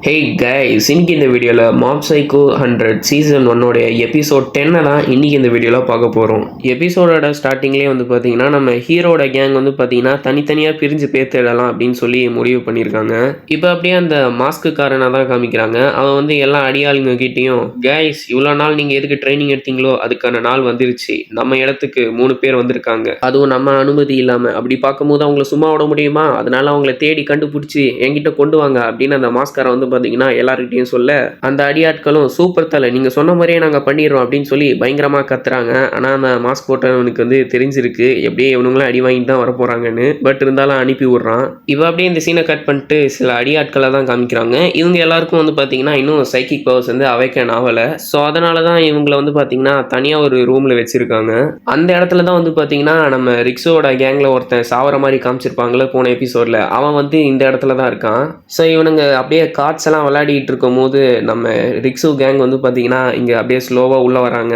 Hey guys, இன்னைக்கு இந்த வீடியோவில் மாப் சைக்கோ 100 சீசன் 1 எபிசோட் 10 தான் இன்னைக்கு இந்த வீடியோவில் பார்க்க போகிறோம். எபிசோடோட ஸ்டார்டிங்லேயே வந்து பார்த்தீங்கன்னா நம்ம ஹீரோட கேங் வந்து பார்த்தீங்கன்னா தனித்தனியாக பிரிஞ்சு பேர்த்திடலாம் அப்படின்னு சொல்லி முடிவு பண்ணியிருக்காங்க. இப்போ அப்படியே அந்த மாஸ்க்குக்காரனாக தான் காமிக்கிறாங்க. அவன் வந்து எல்லா அடியாளுங்க கிட்டேயும் கைஸ், இவ்வளோ நாள் நீங்கள் எதுக்கு ட்ரைனிங் எடுத்தீங்களோ அதுக்கான நாள் வந்துருச்சு. நம்ம இடத்துக்கு 3 பேர் வந்திருக்காங்க, அதுவும் நம்ம அனுமதி இல்லாமல். அப்படி பார்க்கும்போது அவங்கள சும்மா விட முடியுமா? அதனால அவங்கள தேடி கண்டுபிடிச்சி என்கிட்ட கொண்டு வாங்க அப்படின்னு அந்த மாஸ்காரன் வந்து பார்த்தீங்கன்னா எல்லார்கிட்டையும் சொல்ல, அந்த அடியாட்களும் சூப்பர் தலை, நீங்கள் சொன்ன மாதிரியே நாங்கள் பண்ணிடுறோம் அப்படின்னு சொல்லி பயங்கரமாக கத்துறாங்க. ஆனால் அந்த மாஸ்க் போட்டவனுக்கு வந்து தெரிஞ்சிருக்கு எப்படியே இவனுங்களும் அடி வாங்கிட்டு தான் வரப்போறாங்கன்னு. பட் இருந்தாலும் அனுப்பி விடுறான். இவ அப்படியே இந்த சீனை கட் பண்ணிட்டு சில அடியாட்களை தான் காமிக்கிறாங்க. இவங்க எல்லாருக்கும் வந்து பார்த்தீங்கன்னா இன்னும் சைக்கிக் பவர்ஸ் வந்து அவைக்கன் ஆகலை. ஸோ அதனால தான் இவங்களை வந்து பார்த்தீங்கன்னா தனியாக ஒரு ரூமில் வச்சிருக்காங்க. அந்த இடத்துல தான் வந்து பார்த்தீங்கன்னா நம்ம ரிக்ஸோட கேங்கில் ஒருத்தன் சாவர மாதிரி காமிச்சிருப்பாங்களே போன எபிசோடில், அவன் வந்து இந்த இடத்துல தான் இருக்கான். ஸோ இவனுங்க அப்படியே கார்ட்ஸ் எல்லாம் விளையாடிட்டு இருக்கும் போது நம்ம ரிக்ஸு கேங் வந்து பார்த்தீங்கன்னா இங்கே அப்படியே ஸ்லோவாக உள்ளே வராங்க.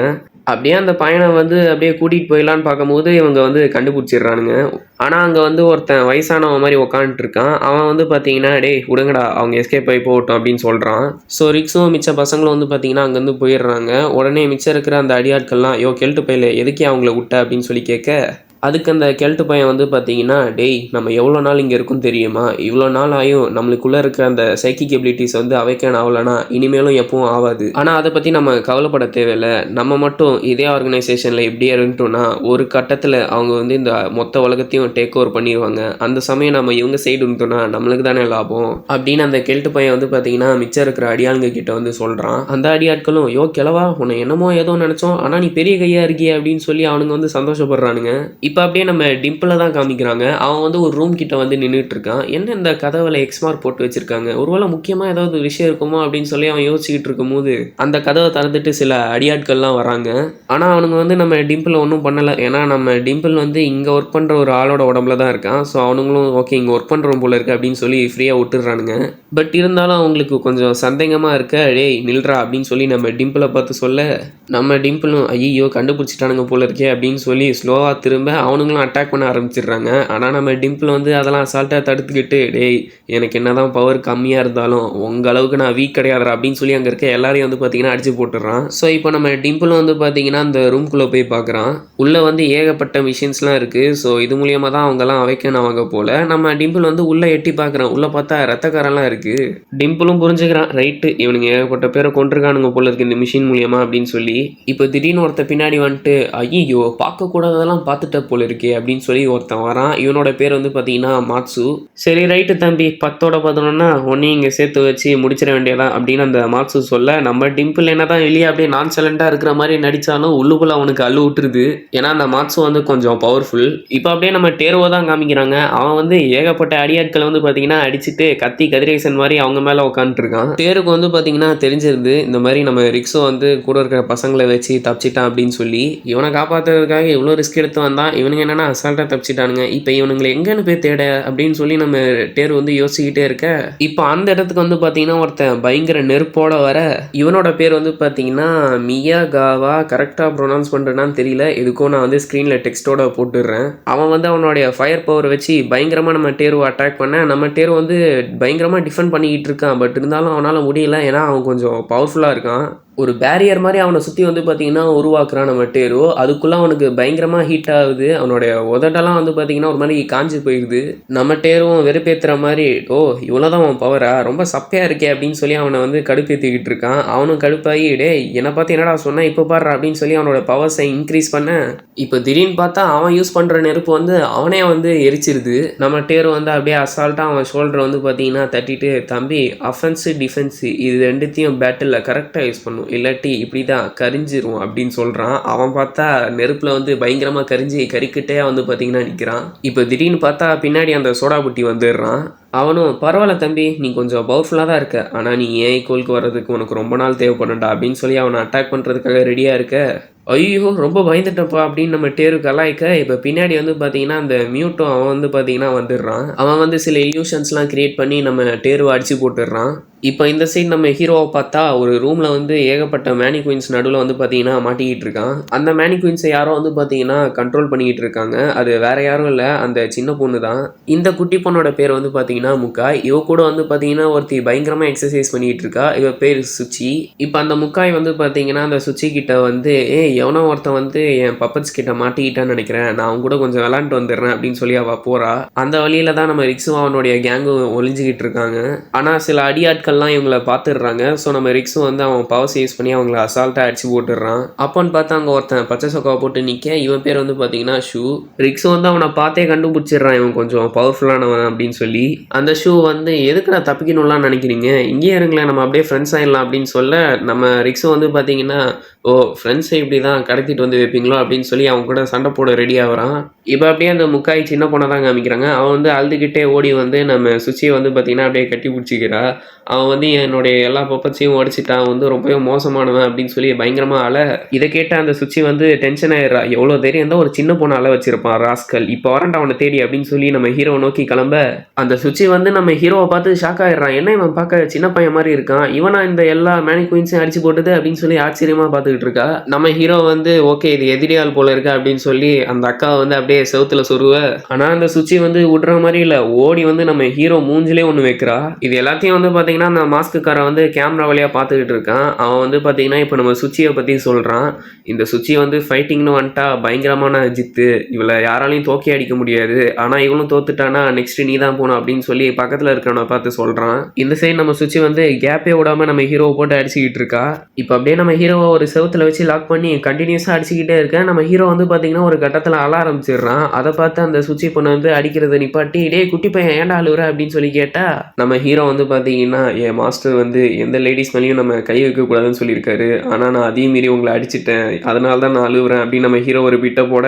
அப்படியே அந்த பையனை வந்து அப்படியே கூட்டிகிட்டு போயிடலான்னு பார்க்கும்போது இவங்க வந்து கண்டுபிடிச்சிடுறானுங்க. ஆனால் அங்கே வந்து ஒருத்தன் வயசானவன் மாதிரி உக்காந்துட்டு இருக்கான். அவன் வந்து பார்த்தீங்கன்னா டே விடுங்கடா, அவங்க எஸ்கேப் ஆகி போகட்டும் அப்படின்னு சொல்கிறான். ஸோ ரிக்ஸும் மிச்ச பசங்களும் வந்து பார்த்தீங்கன்னா அங்கேருந்து போயிடுறாங்க. உடனே மிச்சம் இருக்கிற அந்த அடியாட்கள்லாம் யோ கெல்ட்டு பையில எதுக்கே அவங்கள விட்ட அப்படின்னு சொல்லி கேட்க, அதுக்கு அந்த கெல்ட்டு பையன் வந்து பார்த்தீங்கன்னா டேய், நம்ம எவ்வளோ நாள் இங்கே இருக்கும் தெரியுமா? இவ்வளோ நாள் ஆயும் நம்மளுக்குள்ளே இருக்க அந்த சைக்கிக் எபிலிட்டிஸ் வந்து அவைக்கன் ஆகலைன்னா இனிமேலும் எப்பவும் ஆகாது. ஆனால் அதை பற்றி நம்ம கவலைப்பட தேவையில்லை. நம்ம மட்டும் இதே ஆர்கனைசேஷனில் எப்படியே இருந்துட்டோம்னா ஒரு கட்டத்தில் அவங்க வந்து இந்த மொத்த உலகத்தையும் டேக் ஓவர் பண்ணிடுவாங்க. அந்த சமயம் நம்ம இவங்க சைடு இருந்தோம்னா நம்மளுக்கு தானே லாபம் அப்படின்னு அந்த கெல்ட்டு பையன் வந்து பார்த்தீங்கன்னா மிச்சம் இருக்கிற அடியாளுங்க கிட்ட வந்து சொல்கிறான். அந்த அடியாட்களும் யோ கிளவா, உன்னை என்னமோ ஏதோ நினச்சோம், ஆனால் நீ பெரிய கையாக இருக்கிய அப்படின்னு சொல்லி அவனுங்க வந்து சந்தோஷப்படுறானுங்க. இப்போ அப்படியே நம்ம டிம்பிளை தான் காமிக்கிறாங்க. அவன் வந்து ஒரு ரூம் கிட்ட வந்து நின்றுட்டு இருக்கான். என்ன இந்த கதவுல எக்ஸ்மார்க் போட்டு வச்சிருக்காங்க, ஒருவேளை முக்கியமாக ஏதாவது விஷயம் இருக்குமோ அப்படின்னு சொல்லி அவன் யோசிச்சுக்கிட்டு இருக்கும்போது அந்த கதவை திறந்துட்டு சில அடியாட்கள்லாம் வராங்க. ஆனால் அவனுங்க வந்து நம்ம டிம்பிள் ஒன்றும் பண்ணலை. ஏன்னா நம்ம டிம்பிள் வந்து இங்கே ஒர்க் பண்ணுற ஒரு ஆளோட உடம்புல தான் இருக்கான். ஸோ அவனுங்களும் ஓகே இங்கே ஒர்க் பண்ணுறோம் போல இருக்கு அப்படின்னு சொல்லி ஃப்ரீயாக விட்டுடுறானுங்க. பட் இருந்தாலும் அவங்களுக்கு கொஞ்சம் சந்தேகமாக இருக்க, டேய் நில்றா அப்படின்னு சொல்லி நம்ம டிம்பிளை பார்த்து சொல்ல, நம்ம டிம்பிளும் ஐயோ கண்டுபிடிச்சிட்டானுங்க போல இருக்கே அப்படின்னு சொல்லி ஸ்லோவாக திரும்ப அவனுங்களும் அட்டாக் பண்ண ஆரம்பிச்சிடுறாங்க. ஆனால் நம்ம டிம்பிள் வந்து அதெல்லாம் அசால்ட்டாக தடுத்துக்கிட்டு, டேய் எனக்கு என்னதான் பவர் கம்மியாக இருந்தாலும் உங்கள் அளவுக்கு நான் வீக் கிடையாதுரா அப்படின்னு சொல்லி அங்கே இருக்க எல்லாரையும் வந்து பார்த்தீங்கன்னா அடிச்சு போட்டுடுறான். ஸோ இப்போ நம்ம டிம்பிளும் வந்து பார்த்தீங்கன்னா அந்த ரூம்குள்ளே போய் பார்க்குறான். உள்ளே வந்து ஏகப்பட்ட மிஷின்ஸ்லாம் இருக்குது. ஸோ இது மூலியமாக தான் அவங்கெல்லாம் அவைக்கன் ஆவாங்க போல். நம்ம டிம்பிள் வந்து உள்ளே எட்டி பார்க்குறான். உள்ளே பார்த்தா ரத்தக்காரெல்லாம் இருக்குது. டிம்பிளும் புரிஞ்சுக்கிறான், ரைட்டு இவனுங்க ஏகப்பட்ட பேரை கொண்டிருக்கானுங்க போல இருக்கு இந்த மிஷின் மூலியமா அப்படின்னு சொல்லி. இப்போ திடீர்னு ஒருத்த பின்னாடி வந்துட்டு ஐயோ பார்க்கக்கூடாதெல்லாம் பார்த்துட்ட போல இருக்கே அப்படின்னு சொல்லி ஒருத்தன் வரான். இவனோட பேர் வந்து பார்த்தீங்கன்னா மாட்சு. சரி ரைட்டு தம்பி, 10ஓட 11னா ஒன்னையும் இங்கே சேர்த்து வச்சு முடிச்சிட வேண்டியதா அப்படின்னு அந்த மாட்சு சொல்ல, நம்ம டிம்பிள் என்ன தான் வெளியே அப்படியே நான் சைலண்டாக இருக்கிற மாதிரி நடித்தாலும் உள்ளுக்குள்ள அவனுக்கு அள்ளு விட்டுருது. ஏன்னா அந்த மாட்சு வந்து கொஞ்சம் பவர்ஃபுல். இப்போ அப்படியே நம்ம டேரோவை தான் காமிக்கிறாங்க. அவன் வந்து ஏகப்பட்ட அடியாட்களை வந்து பார்த்தீங்கன்னா அடிச்சுட்டு கத்தி கதிரேசன் மாதிரி அவங்க மேலே உட்காந்துருக்கான். டேருக்கு வந்து பார்த்தீங்கன்னா தெரிஞ்சிருது இந்த மாதிரி நம்ம ரிக்ஸோ வந்து கூட இருக்கிற பசங்களை வச்சு தப்பிச்சிட்டான் அப்படின்னு சொல்லி. இவனை காப்பாற்றுறதுக்காக இவ்வளோ ரிஸ்க் எடுத்து வந்தான். இவனுங்க என்னன்னா அசால்ட்டாக தப்பிச்சிட்டானுங்க. இப்போ இவனுங்களை எங்கன்னு போய் தேட அப்படின்னு சொல்லி நம்ம டேர் வந்து யோசிச்சுக்கிட்டே இருக்க, இப்போ அந்த இடத்துக்கு வந்து பார்த்தீங்கன்னா ஒருத்தன் பயங்கர நெருப்போட வர, இவனோட பேர் வந்து பார்த்தீங்கன்னா மியா காவா. கரெக்டாக ப்ரொனவுன்ஸ் பண்ணுறேன்னு தெரியல, எதுக்கும் நான் வந்து ஸ்க்ரீனில் டெக்ஸ்ட்டோட போட்டுடுறேன். அவன் வந்து அவனுடைய ஃபயர் பவர் வச்சு பயங்கரமாக நம்ம டேருவை அட்டாக் பண்ண, நம்ம டேரு வந்து பயங்கரமாக டிஃபெண்ட் பண்ணிக்கிட்டு இருக்கான். பட் இருந்தாலும் அவனால் முடியல, ஏன்னா அவன் கொஞ்சம் பவர்ஃபுல்லாக இருக்கான். ஒரு பேரியர் மாதிரி அவனை சுற்றி வந்து பார்த்தீங்கன்னா உருவாக்குறான் நம்ம டேரோ. அதுக்குள்ளே அவனுக்கு பயங்கரமாக ஹீட் ஆகுது. அவனுடைய உதட்டெல்லாம் வந்து பார்த்தீங்கன்னா ஒரு மாதிரி காஞ்சி போயிடுது. நம்ம டேரும் வெறுப்பேற்றுற மாதிரி, ஓ இவ்வளோதான் அவன் பவரா, ரொம்ப சப்பையாக இருக்கே அப்படின்னு சொல்லி அவனை வந்து கடுப்பேற்றிக்கிட்டு இருக்கான். அவனும் கடுப்பாகி டே என்னை பார்த்து என்னடா சொன்னேன் இப்போ பாடுறா அப்படின்னு சொல்லி அவனோட பவர்ஸை இன்க்ரீஸ் பண்ண, இப்போ திடீர்னு பார்த்தா அவன் யூஸ் பண்ணுற நெருப்பு வந்து அவனே வந்து எரிச்சிருது. நம்ம டேரு வந்து அப்படியே அசால்ட்டாக அவன் ஷோல்டரை வந்து பார்த்தீங்கன்னா தட்டிட்டு, தம்பி அஃபென்ஸு டிஃபென்ஸு இது ரெண்டுத்தையும் பேட்டிலில் கரெக்டாக யூஸ் பண்ணும், இல்லாட்டி இப்படி தான் கரிஞ்சிரும் அப்படின்னு சொல்கிறான். அவன் பார்த்தா நெருப்பில் வந்து பயங்கரமாக கறிக்கிட்டே வந்து பார்த்தீங்கன்னா நிற்கிறான். இப்போ திடீர்னு பார்த்தா பின்னாடி அந்த சோடா புட்டி வந்துடுறான். அவனும் பரவாயில்ல தம்பி, நீ கொஞ்சம் பவர்ஃபுல்லாக தான் இருக்க, ஆனால் நீ ஏன் ஈக்குவலுக்கு வர்றதுக்கு உனக்கு ரொம்ப நாள் தேவைப்படும்டா அப்படின்னு சொல்லி அவனை அட்டாக் பண்ணுறதுக்காக ரெடியாக இருக்க. ஐயோ! ரொம்ப பயந்துட்டேன்ப்பா அப்படின்னு நம்ம டேரு கலாய்க்க, இப்ப பின்னாடி வந்து பார்த்தீங்கன்னா, அந்த மியூட்டோ அவன் வந்து பார்த்தீங்கன்னா வந்துடுறான். அவன் வந்து சில இல்யூஷன்ஸ்லாம் கிரியேட் பண்ணி நம்ம டேருவ அடிச்சு போட்டுடுறான். இப்ப இந்த சைடு நம்ம ஹீரோவ பார்த்தா, ஒரு ரூம்ல வந்து ஏகப்பட்ட மேனிகுயின்ஸ் நடுவுல வந்து பார்த்தீங்கன்னா மாட்டிக்கிட்டு இருக்கான். அந்த மேனிகுயின்ஸ யாரோ வந்து பார்த்தீங்கன்னா கண்ட்ரோல் பண்ணிக்கிட்டு இருக்காங்க. அது வேற யாரும் இல்ல, அந்த சின்ன பொண்ணு தான். இந்த குட்டி பொண்ணோட பேர் வந்து பார்த்தீங்கன்னா முக்காய். இவ கூட வந்து பார்த்தீங்கன்னா ஒருத்தி பயங்கரமா எக்ஸர்சைஸ் பண்ணிக்கிட்டு இருக்கா. இவ பேரு சுச்சி. இப்ப அந்த முக்காய் வந்து பார்த்தீங்கன்னா, அந்த சுச்சி கிட்ட வந்து, "ஏய் எவனோ ஒருத்தன் வந்து என் பப்பட்ஸ் கிட்ட மாட்டிக்கிட்டான்னு நெனைக்கிறேன். நான் அவன் கூட கொஞ்சம் விளையாண்ட்டு வந்துடுறேன்" அப்படின்னு சொல்லி அவ போறா. அந்த வழியில தான் நம்ம ரிக்ஸும் அவனுடைய கேங்கும் ஒளிஞ்சுகிட்டு இருக்காங்க. ஆனா சில அடியாட்கள்லாம் இவங்கள பார்த்துடுறாங்க. ஸோ நம்ம ரிக்ஸும் வந்து அவன் பவர்ஸ் யூஸ் பண்ணி அவங்கள அசால்ட்டா அடிச்சு போட்டுடுறான். அப்போன்னு பார்த்தா அங்க ஒருத்தன் பச்சை சொக்காவ போட்டு நிக்க, இவன் பேர் வந்து பார்த்தீங்கன்னா ஷூ. ரிக்ஸு வந்து அவனை பார்த்தே கண்டுபிடிச்சிடுறான், இவன் கொஞ்சம் பவர்ஃபுல்லானவன் அப்படின்னு சொல்லி. அந்த ஷூ வந்து, "எதுக்குடா தப்பிக்கணும்லாம் நெனைக்கிறீங்க? இங்கேயே இருங்களேன், நம்ம அப்படியே ஃப்ரெண்ட்ஸ் ஆயிடலாம்" அப்படின்னு சொல்ல, நம்ம ரிக்ஸு வந்து பார்த்தீங்கன்னா, "ஓ! ஃப்ரெண்ட்ஸை இப்படி தான் கடத்திட்டு வந்து வைப்பீங்களோ?" அப்படின்னு சொல்லி அவன் கூட சண்டை போட ரெடி ஆகுறான். இப்ப அப்படியே அந்த முக்காய் சின்ன பொண்ண தான் காமிக்கிறாங்க. அவன் வந்து அழுதுகிட்டே ஓடி வந்து நம்ம சுச்சிய வந்து பார்த்தீங்கன்னா, அப்படியே கட்டி பிடிச்சிக்கிறா. அவன் வந்து என்னுடைய எல்லா பப்பட்ஸையும் உடைச்சிட்டான். அவன் வந்து ரொம்பவே மோசமானவன் அப்படின்னு சொல்லி பயங்கரமா அழ, இத கேட்ட அந்த சுச்சி வந்து டென்ஷன் ஆயிடுறா. எவ்வளோ தைரியம் இருந்தா ஒரு சின்ன பொண்ண அழ வச்சிருப்பான் ராஸ்கல். இப்ப வரேன்டா அவன தேடி அப்படின்னு சொல்லி நம்ம ஹீரோவ நோக்கி கிளம்ப, அந்த சுச்சி வந்து நம்ம ஹீரோவ பார்த்து ஷாக் ஆயிடுறான். என்ன இவன் பார்க்க சின்ன பையன் மாரி இருக்கான். இவனா இந்த எல்லா மேனிகுயின்ஸையும் அடிச்சு போட்டது அப்படின்னு சொல்லி ஆச்சரியமா பார்த்துக்கிட்டு இருக்கா. நம்ம ஹீரோ வந்து ஓகே இது எதிரியாள் போல இருக்கு அப்படின்னு சொல்லி அந்த அக்காவ வந்து அப்படியே செவுத்துல சொருவ, ஆனா அந்த சுச்சி வந்து விடுற மாதிரி இல்ல. ஓடி வந்து நம்ம ஹீரோ மூஞ்சிலே ஒண்ணு வைக்கிறா. இது எல்லாத்தையும் வந்து பாத்தீங்கன்னா அந்த மாஸ்க்குக்காரன் வந்து கேமரா வழியா பார்த்துக்கிட்டு இருக்கான். அவன் வந்து பாத்தீங்கன்னா இப்ப நம்ம சுச்சியை பத்தி சொல்றான். இந்த சுச்சி வந்து ஃபைட்டிங்னு வந்துட்டா பயங்கரமான ஜித்து. இவளை யாராலையும் தோக்கி அடிக்க முடியாது. ஆனா இவளும் தோத்துட்டானா நெக்ஸ்ட் நீ தான் போகணும் அப்படின்னு சொல்லி பக்கத்துல இருக்கிறவனை பார்த்து சொல்றான். இந்த சைடு நம்ம சுச்சி வந்து கேப்பே விடாம நம்ம ஹீரோவை போட்டு அடிச்சுக்கிட்டு இருக்கா. இப்ப அப்படியே நம்ம ஹீரோவை ஒரு செவுத்துல வச்சு லாக் பண்ணி கண்டினியூஸா அடிச்சுக்கிட்டே இருக்க. நம்ம ஹீரோ வந்து பாத்தீங்கன்னா ஒரு கட்டத்துல அழ ஆரம்பிச்சிடுறான். அதை பார்த்து அந்த சுச்சி பொண்ணு வந்து அடிக்கிறத நிப்பாட்டி, "டேய் குட்டி பையன் ஏன்டா அழுவுற?" அப்படின்னு சொல்லி கேட்டா, நம்ம ஹீரோ வந்து பாத்தீங்கன்னா, "என் மாஸ்டர் வந்து எந்த லேடிஸ் மேலேயும் நம்ம கை வைக்க கூடாதுன்னு சொல்லியிருக்காரு. ஆனா நான் அதையும் மீறி உங்களை அடிச்சிட்டேன். அதனால தான் நான் அழுவுறேன்" அப்படின்னு நம்ம ஹீரோ ஒரு பிட்ட போட,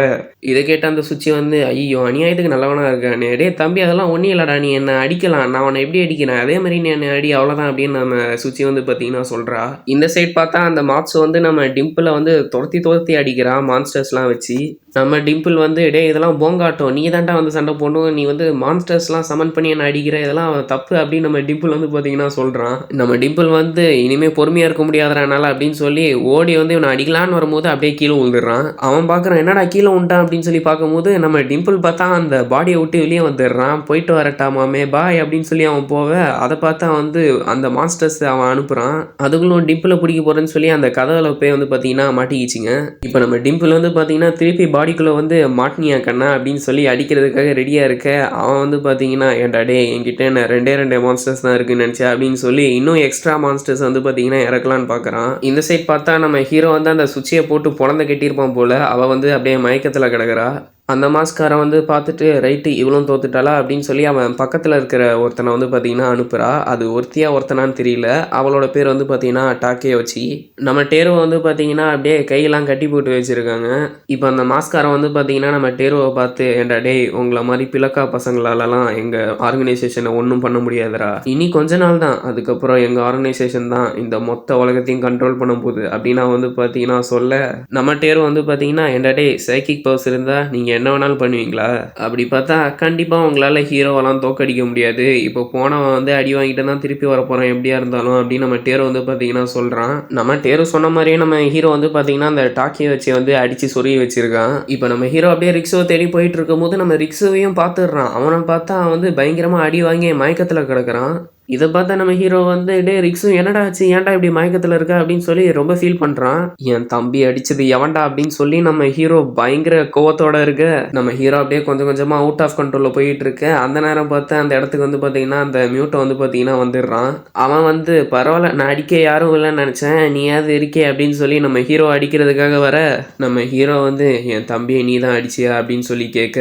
இதை கேட்ட அந்த சுச்சி வந்து, "ஐயோ அநியாயத்துக்கு நல்லவனா இருக்கானே. டேய் தம்பி அதெல்லாம் ஒன்றும் இல்லடா, நீ என்ன அடிக்கலாம், நான் உன்னை எப்படி அடிக்கிறேன் அதே மாதிரி நீ என்னை அடி அவ்வளோதான்" அப்படின்னு நம்ம சுச்சி வந்து பாத்தீங்கன்னா சொல்றா. இந்த சைட் பார்த்தா அந்த மார்க்ஸ் வந்து நம்ம டிம்பிளை வந்து துரத்தி துரத்தி அடிக்கிறான் மான்ஸ்டர்ஸ்லாம் வச்சு. நம்ம டிம்பிள் வந்து, "டேய் இதெல்லாம் போங்காட்டம், நீ தான்டா வந்து சண்டை போடணும், நீ வந்து மான்ஸ்டர்ஸ்லாம் சமன் பண்ணி என்ன அடிக்கிற, இதெல்லாம் தப்பு" அப்படின்னு நம்ம டிம்பிள் வந்து பார்த்தீங்கன்னா சொல்கிறான். நம்ம டிம்பிள் வந்து, "இனிமேல் பொறுமையாக இருக்க முடியாதுறானால" அப்படின்னு சொல்லி ஓடி வந்து இவனை அடிக்கலான்னு வரும்போது அப்படியே கீழே விழுந்துடுறான். அவன் பார்க்குறான், என்னடா கீழே விழுந்துட்டான் அப்படின்னு சொல்லி பார்க்கும்போது நம்ம டிம்பிள் பார்த்தா அந்த பாடியை விட்டு வெளியே வந்துடுறான். "போயிட்டு வரட்டா மாமே பாய்" அப்படின்னு சொல்லி அவன் போக, அதை பார்த்தா வந்து அந்த மான்ஸ்டர்ஸ் அவன் அனுப்புகிறான். அதுக்குள்ளும் டிம்பிளை பிடிக்க போகிறேன்னு சொல்லி அந்த கதவுல போய் வந்து பார்த்தீங்கன்னா மாட்டிக்கிச்சிங்க. இப்போ நம்ம டிம்பிள் வந்து பார்த்தீங்கன்னா திருப்பி பாடிக்குள்ளே வந்து, "மாட்டினியா கண்ணா" அப்படின்னு சொல்லி அடிக்கிறதுக்காக ரெடியாக இருக்க, அவன் வந்து பார்த்தீங்கன்னா, "ஏன்டா டேய் என்கிட்ட என்ன 2 மான்ஸ்டர்ஸ் தான் இருக்குன்னு நினச்சேன்" அப்படின்னு சொல்லி இன்னும் எக்ஸ்ட்ரா மான்ஸ்டர்ஸ் வந்து பார்த்தீங்கன்னா இறக்கலான்னு பார்க்குறான். இந்த சைட் பார்த்தா நம்ம ஹீரோ வந்து அந்த சுவிட்சை போட்டு பொழந்த கட்டியிருப்பான் போல. அவள் வந்து அப்படியே மயக்கத்தில் கிடக்குறா. அந்த மாஸ்காரன் வந்து பார்த்துட்டு, ரைட்டு இவளும் தோத்துட்டாளா அப்படின்னு சொல்லி அவன் பக்கத்தில் இருக்கிற ஒருத்தனை வந்து பார்த்தீங்கன்னா அனுப்புகிறா. அது ஒருத்தியா ஒருத்தனான்னு தெரியல. அவளோட பேர் வந்து பார்த்தீங்கன்னா டாக்கேயோச்சி. நம்ம டேரோவை வந்து பார்த்தீங்கன்னா அப்படியே கையெல்லாம் கட்டி போட்டு வச்சுருக்காங்க. இப்போ அந்த மாஸ்காரன் வந்து பார்த்தீங்கன்னா நம்ம டேரோவை பார்த்து, "ஏன்டா டேய் உங்களை மாதிரி பிளக்கா பசங்களாலலாம் எங்கள் ஆர்கனைசேஷனை ஒன்றும் பண்ண முடியாதுடா. இனி கொஞ்ச நாள் தான், அதுக்கப்புறம் எங்கள் ஆர்கனைசேஷன் தான் இந்த மொத்த உலகத்தையும் கண்ட்ரோல் பண்ண போகுது" அப்படின்னு நான் வந்து பார்த்தீங்கன்னா சொல்ல, நம்ம டேரோ வந்து பார்த்தீங்கன்னா, "ஏன்டா டேய் சைக்கிக் பவர்ஸ் இருந்தால் நீங்கள் என்ன வேணாலும் பண்ணுவீங்களா? அப்படி பார்த்தா கண்டிப்பா உங்களால ஹீரோவெல்லாம் தோக்கடிக்க முடியாது. இப்போ போனவன் வந்து அடி வாங்கிட்டு தான் திருப்பி வரப்போறான் எப்படியா இருந்தாலும்" அப்படின்னு நம்ம டேரோ வந்து பார்த்தீங்கன்னா சொல்றான். நம்ம டேரோ சொன்ன மாதிரியே நம்ம ஹீரோ வந்து பார்த்தீங்கன்னா அந்த டாக்கியை வச்சு வந்து அடிச்சு சொருகி வச்சிருக்கான். இப்போ நம்ம ஹீரோ அப்படியே ரிக்ஸோவை தேடி போயிட்டு இருக்கும்போது நம்ம ரிக்ஸோவையும் பார்த்துடுறான். அவனை பார்த்தா அவன் வந்து பயங்கரமா அடி வாங்கி மயக்கத்தில் கிடக்குறான். இதை பார்த்தா நம்ம ஹீரோ வந்து, "டே ரிக்ஸு என்னடா ஆச்சு, ஏன்டா இப்படி மயக்கத்தில் இருக்க" அப்படின்னு சொல்லி ரொம்ப ஃபீல் பண்ணுறான். "என் தம்பி அடிச்சது எவன்டா" அப்படின்னு சொல்லி நம்ம ஹீரோ பயங்கர கோவத்தோட இருக்க, நம்ம ஹீரோ அப்படியே கொஞ்சம் கொஞ்சமாக அவுட் ஆஃப் கண்ட்ரோலில் போயிட்டு இருக்க. அந்த நேரம் பார்த்து அந்த இடத்துக்கு வந்து பார்த்தீங்கன்னா அந்த மியூட்டை வந்து பார்த்தீங்கன்னா வந்துடுறான். அவன் வந்து, "பரவாயில்ல நான் அடிக்க யாரும் இல்லைன்னு நினச்சேன், நீயாவது இருக்கே" அப்படின்னு சொல்லி நம்ம ஹீரோ அடிக்கிறதுக்காக வர, நம்ம ஹீரோ வந்து, "என் தம்பியை நீ தான் அடிச்சியா" அப்படின்னு சொல்லி கேட்க,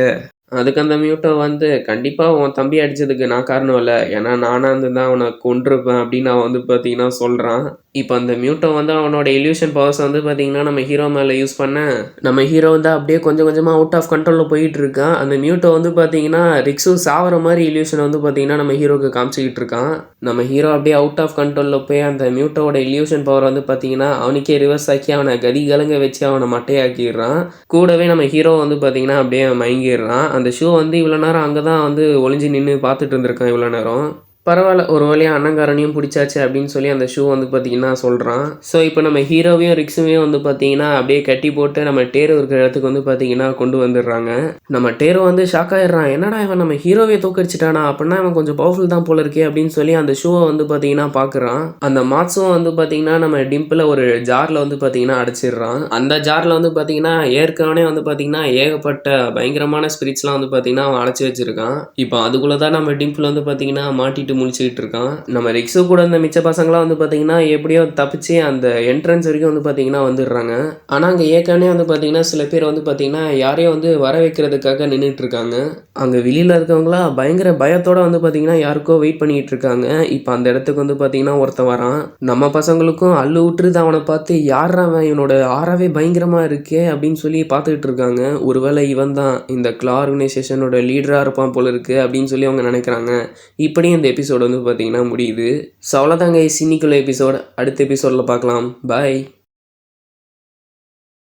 அதுக்கு அந்த மியூட்டோ வந்து, "கண்டிப்பா உன் தம்பி அடிச்சதுக்கு நான் காரணம் இல்ல. ஏன்னா நானா இருந்திருந்தா அவன கொன்றுப்பேன்" அப்படின்னு அவன் வந்து பார்த்தீங்கன்னா சொல்றான். இப்போ அந்த மியூட்டோ வந்து அவனோட இல்யூஷன் பவர்ஸ் வந்து பார்த்தீங்கன்னா நம்ம ஹீரோ மேலே யூஸ் பண்ண நம்ம ஹீரோ வந்து அப்படியே கொஞ்சம் கொஞ்சமாக அவுட் ஆஃப் கண்ட்ரோலில் போயிட்டு இருக்கான். அந்த மியூட்டோ வந்து பார்த்தீங்கன்னா ரிக்ஸு சாவர மாதிரி இல்யூஷன் வந்து பார்த்தீங்கன்னா நம்ம ஹீரோக்கு காமிச்சிக்கிட்டு இருக்கான். நம்ம ஹீரோ அப்படியே அவுட் ஆஃப் கண்ட்ரோலில் போய் அந்த மியூட்டோட இல்யூஷன் பவர் வந்து பார்த்தீங்கன்னா அவனுக்கே ரிவர்ஸ் ஆக்கி அவனை கதி கலங்க வச்சு அவனை மட்டையாக்கிடுறான். கூடவே நம்ம ஹீரோ வந்து பார்த்தீங்கன்னா அப்படியே மயங்கிடுறான். அந்த ஷூ வந்து இவ்வளோ நேரம் அங்கே தான் வந்து ஒளிஞ்சு நின்று பார்த்துட்டு இருந்திருக்கான் இவ்வளோ நேரம். பரவாயில்ல, ஒரு வழியாக அண்ணங்காரனையும் பிடிச்சாச்சு அப்படின்னு சொல்லி அந்த ஷூ வந்து பார்த்தீங்கன்னா சொல்கிறான். ஸோ இப்போ நம்ம ஹீரோவையும் ரிக்ஸுவையும் வந்து பார்த்தீங்கன்னா அப்படியே கட்டி போட்டு நம்ம டேரோ இருக்கிற இடத்துக்கு வந்து பார்த்தீங்கன்னா கொண்டு வந்துடுறாங்க. நம்ம டேரோ வந்து ஷாக் ஆயிடுறான். என்னடா இவன் நம்ம ஹீரோவே தோக்கடிச்சிட்டானா, அப்படின்னா இவன் கொஞ்சம் பவர்ஃபுல் தான் போல இருக்கே அப்படின்னு சொல்லி அந்த ஷூவை வந்து பார்த்தீங்கன்னா பார்க்குறான். அந்த மாட்ஸும் வந்து பார்த்தீங்கன்னா நம்ம டிம்பிளை ஒரு ஜாரில் வந்து பார்த்தீங்கன்னா அடைச்சிடுறான். அந்த ஜாரில் வந்து பார்த்தீங்கன்னா ஏற்கனவே வந்து பார்த்தீங்கன்னா ஏகப்பட்ட பயங்கரமான ஸ்பிரிட்ஸ்லாம் வந்து பார்த்தீங்கன்னா அவன் அடைச்சி வச்சிருக்கான். இப்போ அதுக்குள்ளே தான் நம்ம டிம்பிள் வந்து பார்த்தீங்கன்னா மாட்டிட்டு முழிச்சுக்கிட்டு இருக்கான். நம்ம ரிக்ஸு கூட இந்த மிச்ச பசங்களாம் வந்து பார்த்தீங்கன்னா எப்படியோ தப்பிச்சு அந்த என்ட்ரன்ஸ் வரைக்கும் வந்து பார்த்தீங்கன்னா வந்துடுறாங்க. ஆனால் அங்கே ஏற்கனவே வந்து பார்த்தீங்கன்னா சில பேர் வந்து பார்த்தீங்கன்னா யாரையும் வந்து வர வைக்கிறதுக்காக நின்றுட்டு இருக்காங்க. அங்கே வெளியில் இருக்கவங்களாம் பயங்கர பயத்தோட வந்து பார்த்தீங்கன்னா யாருக்கோ வெயிட் பண்ணிட்டு இருக்காங்க. இப்போ அந்த இடத்துக்கு வந்து பார்த்தீங்கன்னா ஒருத்தன் வரான். நம்ம பசங்களுக்கும் அல்லு விட்டுருது அவனை பார்த்து, யாரா அவன், இவனோட ஆறாவே பயங்கரமாக இருக்கே அப்படின்னு சொல்லி பார்த்துக்கிட்டு இருக்காங்க. ஒருவேளை இவன் தான் இந்த கிளா ஆர்கனைசேஷனோட லீடராக இருப்பான் போல இருக்கு அப்படின்னு சொல்லி அவங்க நினைக்கிறாங்க. இப்படி இந்த எபிசோடு வந்து பார்த்தீங்கன்னா முடியுது. ஸோ அவ்வளோதாங்க இன்னைக்குள்ள எபிசோட். அடுத்த எபிசோடில் பார்க்கலாம். பாய்.